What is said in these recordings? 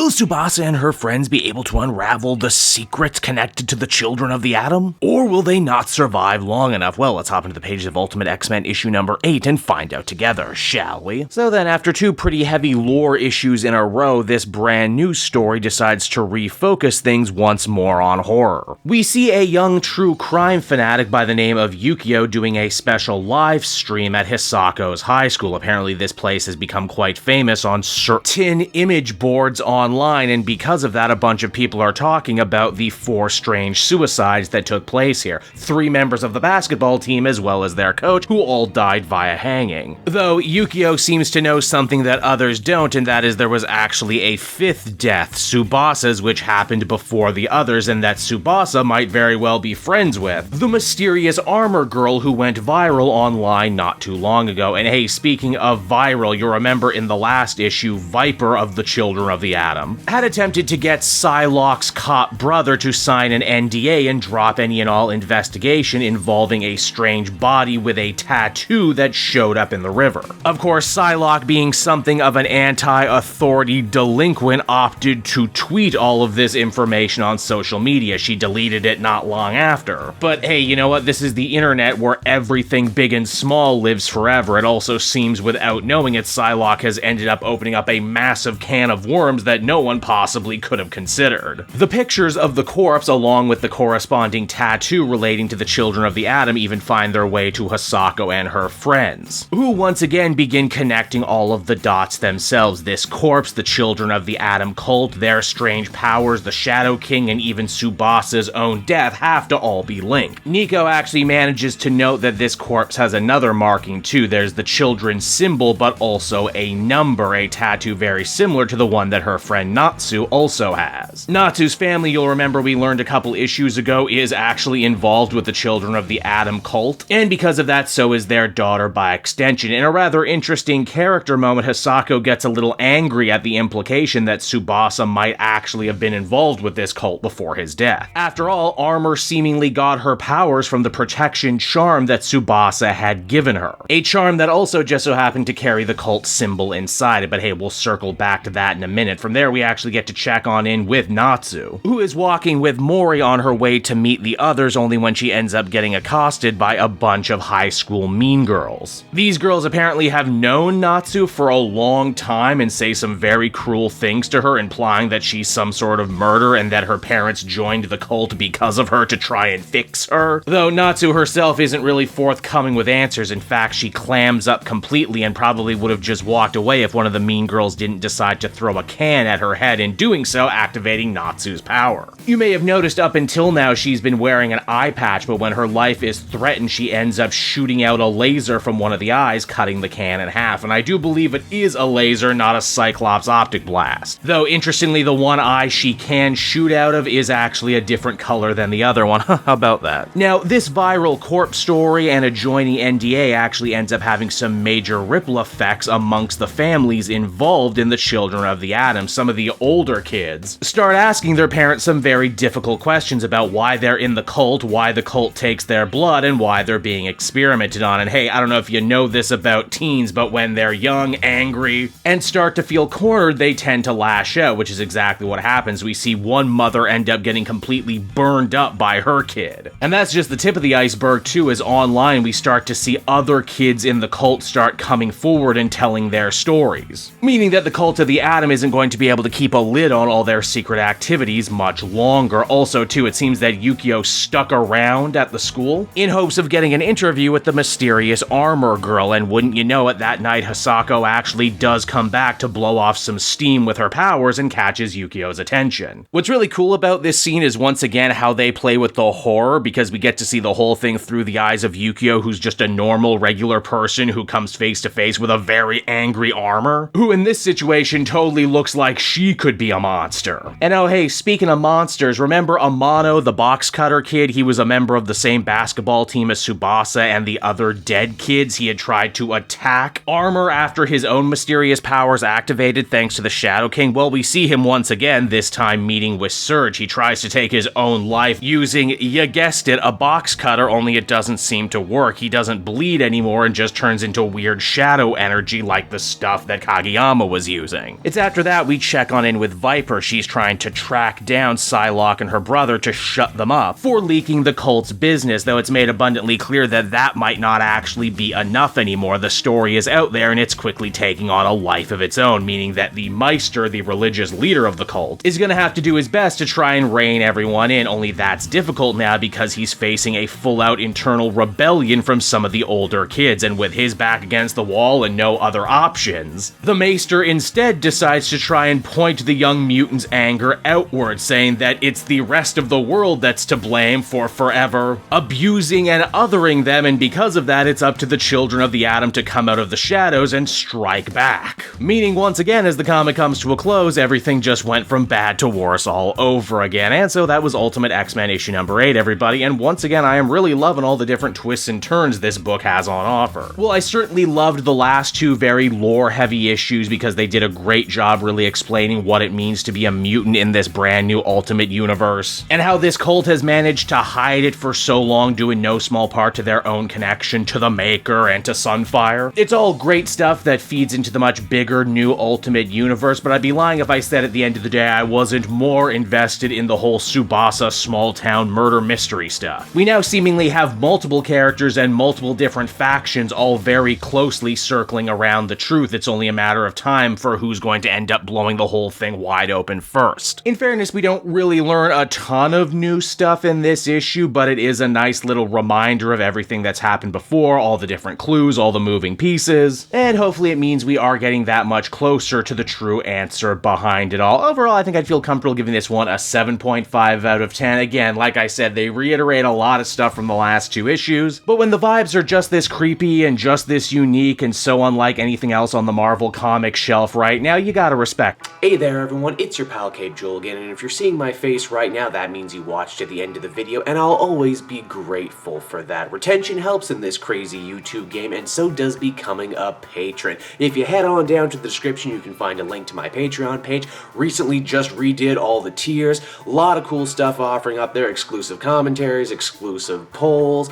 Will Tsubasa and her friends be able to unravel the secrets connected to the Children of the Atom? Or will they not survive long enough? Well, let's hop into the pages of Ultimate X-Men issue number 8 and find out together, shall we? So then, after 2 pretty heavy lore issues in a row, this brand new story decides to refocus things once more on horror. We see a young true crime fanatic by the name of Yukio doing a special live stream at Hisako's high school. Apparently this place has become quite famous on certain image boards online, and because of that, a bunch of people are talking about the 4 strange suicides that took place here. 3 members of the basketball team as well as their coach, who all died via hanging. Though Yukio seems to know something that others don't, and that is there was actually a 5th death, Tsubasa's, which happened before the others, and that Tsubasa might very well be friends with the mysterious armor girl who went viral online not too long ago. And hey, speaking of viral, you'll remember in the last issue, Viper of the Children of the Atom had attempted to get Psylocke's cop brother to sign an NDA and drop any and all investigation involving a strange body with a tattoo that showed up in the river. Of course, Psylocke, being something of an anti-authority delinquent, opted to tweet all of this information on social media. She deleted it not long after. But hey, you know what? This is the internet where everything big and small lives forever. It also seems, without knowing it, Psylocke has ended up opening up a massive can of worms that no one possibly could have considered. The pictures of the corpse, along with the corresponding tattoo relating to the Children of the Atom, even find their way to Hisako and her friends, who once again begin connecting all of the dots themselves. This corpse, the Children of the Atom cult, their strange powers, the Shadow King, and even Tsubasa's own death have to all be linked. Nico actually manages to note that this corpse has another marking too. There's the children's symbol, but also a number, a tattoo very similar to the one that her friend Natsu also has. Natsu's family, you'll remember we learned a couple issues ago, is actually involved with the Children of the Atom cult, and because of that, so is their daughter by extension. In a rather interesting character moment, Hisako gets a little angry at the implication that Tsubasa might actually have been involved with this cult before his death. After all, Armor seemingly got her powers from the protection charm that Tsubasa had given her. A charm that also just so happened to carry the cult symbol inside it, but hey, we'll circle back to that in a minute. From there, we actually get to check on in with Natsu, who is walking with Mori on her way to meet the others, only when she ends up getting accosted by a bunch of high school mean girls. These girls apparently have known Natsu for a long time and say some very cruel things to her, implying that she's some sort of murderer and that her parents joined the cult because of her to try and fix her. Though Natsu herself isn't really forthcoming with answers. In fact, she clams up completely and probably would have just walked away if one of the mean girls didn't decide to throw a can at her head, in doing so activating Natsu's power. You may have noticed up until now she's been wearing an eye patch, but when her life is threatened, she ends up shooting out a laser from one of the eyes, cutting the can in half. And I do believe it is a laser, not a Cyclops optic blast. Though, interestingly, the one eye she can shoot out of is actually a different color than the other one. How about that? Now, this viral corpse story and adjoining NDA actually ends up having some major ripple effects amongst the families involved in the Children of the Atom. Some of the older kids start asking their parents some very difficult questions about why they're in the cult, why the cult takes their blood, and why they're being experimented on. And hey, I don't know if you know this about teens, but when they're young, angry, and start to feel cornered, they tend to lash out, which is exactly what happens. We see one mother end up getting completely burned up by her kid. And that's just the tip of the iceberg too, as online we start to see other kids in the cult start coming forward and telling their stories. Meaning that the Cult of the Atom isn't going to be able to keep a lid on all their secret activities much longer. Also too, it seems that Yukio stuck around at the school in hopes of getting an interview with the mysterious armor girl, and wouldn't you know it, that night Hisako actually does come back to blow off some steam with her powers and catches Yukio's attention. What's really cool about this scene is once again how they play with the horror, because we get to see the whole thing through the eyes of Yukio, who's just a normal, regular person who comes face to face with a very angry armor, who in this situation totally looks like she could be a monster. And oh hey, speaking of monsters, remember Amano, the box cutter kid? He was a member of the same basketball team as Tsubasa and the other dead kids. He had tried to attack Armor after his own mysterious powers activated thanks to the Shadow King. Well, we see him once again, this time meeting with Surge. He tries to take his own life using, you guessed it, a box cutter, only it doesn't seem to work. He doesn't bleed anymore and just turns into weird shadow energy like the stuff that Kageyama was using. It's after that we check check on in with Viper. She's trying to track down Psylocke and her brother to shut them up for leaking the cult's business, though it's made abundantly clear that that might not actually be enough anymore. The story is out there and it's quickly taking on a life of its own, meaning that the Meister, the religious leader of the cult, is gonna have to do his best to try and rein everyone in, only that's difficult now because he's facing a full-out internal rebellion from some of the older kids, and with his back against the wall and no other options, the Maester instead decides to try and point the young mutants' anger outward, saying that it's the rest of the world that's to blame for forever abusing and othering them, and because of that, it's up to the children of the Atom to come out of the shadows and strike back. Meaning, once again, as the comic comes to a close, everything just went from bad to worse all over again. And so that was Ultimate X-Men issue number 8, everybody, and once again, I am really loving all the different twists and turns this book has on offer. Well, I certainly loved the last two very lore-heavy issues because they did a great job really explaining what it means to be a mutant in this brand new Ultimate universe, and how this cult has managed to hide it for so long, due in no small part to their own connection to the Maker and to Sunfire. It's all great stuff that feeds into the much bigger new Ultimate universe, but I'd be lying if I said at the end of the day I wasn't more invested in the whole Tsubasa small-town murder mystery stuff. We now seemingly have multiple characters and multiple different factions all very closely circling around the truth. It's only a matter of time for who's going to end up blowing the whole thing wide open first. In fairness, we don't really learn a ton of new stuff in this issue, but it is a nice little reminder of everything that's happened before, all the different clues, all the moving pieces, and hopefully it means we are getting that much closer to the true answer behind it all. Overall, I think I'd feel comfortable giving this one a 7.5 out of 10. Again, like I said, they reiterate a lot of stuff from the last two issues, but when the vibes are just this creepy and just this unique and so unlike anything else on the Marvel comic shelf right now, you gotta respect. Hey there everyone, it's your pal Cape Joel again, and if you're seeing my face right now, that means you watched at the end of the video, and I'll always be grateful for that. Retention helps in this crazy YouTube game, and so does becoming a patron. If you head on down to the description, you can find a link to my Patreon page. Recently just redid all the tiers, a lot of cool stuff offering up there, exclusive commentaries, exclusive polls,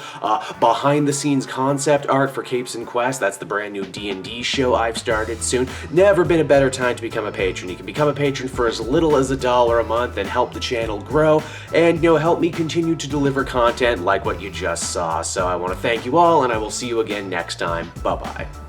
behind the scenes concept art for Capes and Quest. That's the brand new D&D show I've started soon. Never been a better time to become a patron. You can become a patron for as little as $1 a month and help the channel grow, and help me continue to deliver content like what you just saw. So I want to thank you all, and I will see you again next time. Bye bye.